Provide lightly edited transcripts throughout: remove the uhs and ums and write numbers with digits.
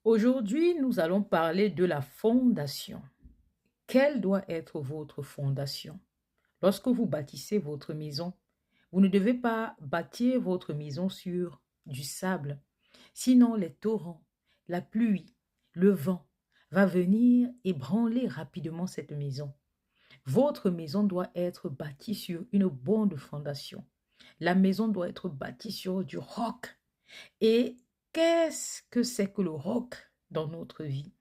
Aujourd'hui, nous allons parler de la fondation. Quelle doit être votre fondation? Lorsque vous bâtissez votre maison, vous ne devez pas bâtir votre maison sur du sable. Sinon, les torrents, la pluie, le vent va venir ébranler rapidement cette maison. Votre maison doit être bâtie sur une bonne fondation. La maison doit être bâtie sur du roc. Et qu'est-ce que c'est que le roc dans notre vie?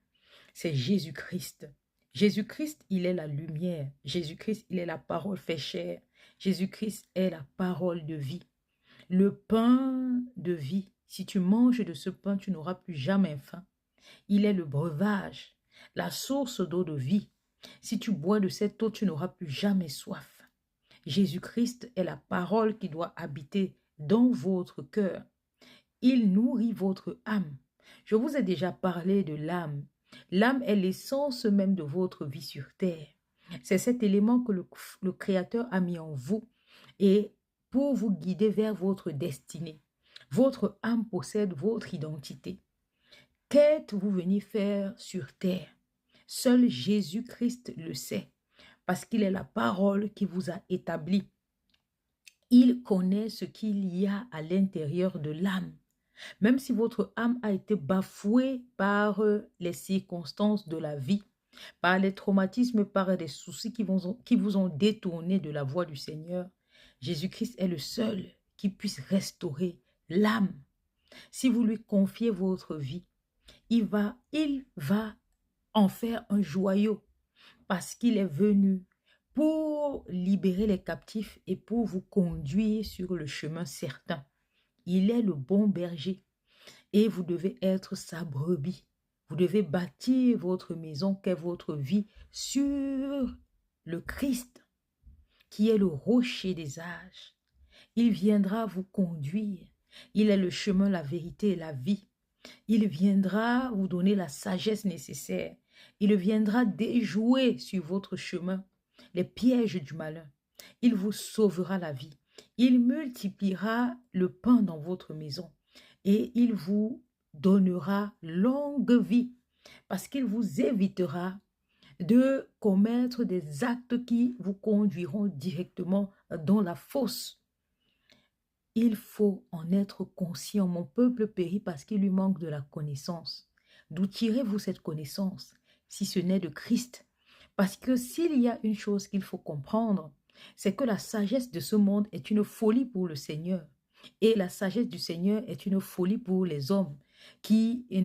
C'est Jésus-Christ. Jésus-Christ, il est la lumière. Jésus-Christ, il est la parole fait chair. Jésus-Christ est la parole de vie. Le pain de vie. Si tu manges de ce pain, tu n'auras plus jamais faim. Il est le breuvage, la source d'eau de vie. Si tu bois de cette eau, tu n'auras plus jamais soif. Jésus-Christ est la parole qui doit habiter dans votre cœur. Il nourrit votre âme. Je vous ai déjà parlé de l'âme. L'âme est l'essence même de votre vie sur terre. C'est cet élément que le Créateur a mis en vous et pour vous guider vers votre destinée. Votre âme possède votre identité. Qu'êtes-vous venu faire sur terre? Seul Jésus-Christ le sait, parce qu'il est la parole qui vous a établi. Il connaît ce qu'il y a à l'intérieur de l'âme. Même si votre âme a été bafouée par les circonstances de la vie, par les traumatismes, par des soucis qui vous ont détourné de la voie du Seigneur, Jésus-Christ est le seul qui puisse restaurer l'âme. Si vous lui confiez votre vie, il va en faire un joyau parce qu'il est venu pour libérer les captifs et pour vous conduire sur le chemin certain. Il est le bon berger et vous devez être sa brebis. Vous devez bâtir votre maison, qu'est votre vie, sur le Christ, qui est le rocher des âges. Il viendra vous conduire. Il est le chemin, la vérité et la vie. Il viendra vous donner la sagesse nécessaire. Il viendra déjouer sur votre chemin les pièges du malin. Il vous sauvera la vie. Il multipliera le pain dans votre maison et il vous donnera longue vie parce qu'il vous évitera de commettre des actes qui vous conduiront directement dans la fosse. Il faut en être conscient. Mon peuple périt parce qu'il lui manque de la connaissance. D'où tirez-vous cette connaissance si ce n'est de Christ? Parce que s'il y a une chose qu'il faut comprendre, c'est que la sagesse de ce monde est une folie pour le Seigneur. Et la sagesse du Seigneur est une folie pour les hommes qui